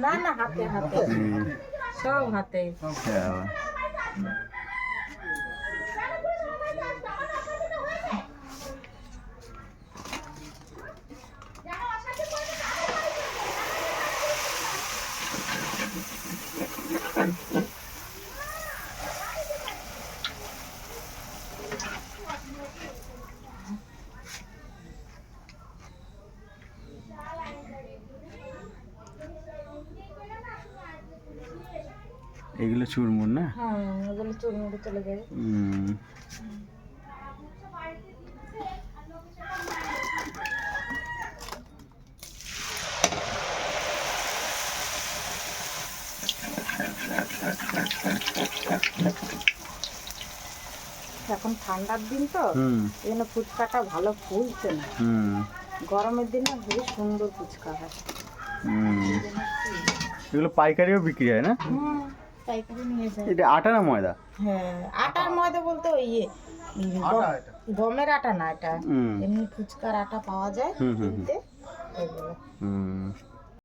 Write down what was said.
না না, হাতে হাতে সব হাতে। এগুলো চুরমুর না? হ্যাঁ, এগুলো চুরমুড়ে চলে যাবে। এখন ঠান্ডার দিন তো, এই জন্য ফুচকাটা ভালো ফুলছে না। গরমের দিনে খুবই সুন্দর ফুচকা হয়। এগুলো পাইকারিও বিক্রি হয় না? পাইকারি নিয়ে যায়। এটা আটা না ময়দা? হ্যাঁ, আটার ময়দা বলতে ওই গমের আটা না, এটা এমনি ফুচকার আটা পাওয়া যায় কিনতে, এগুলো।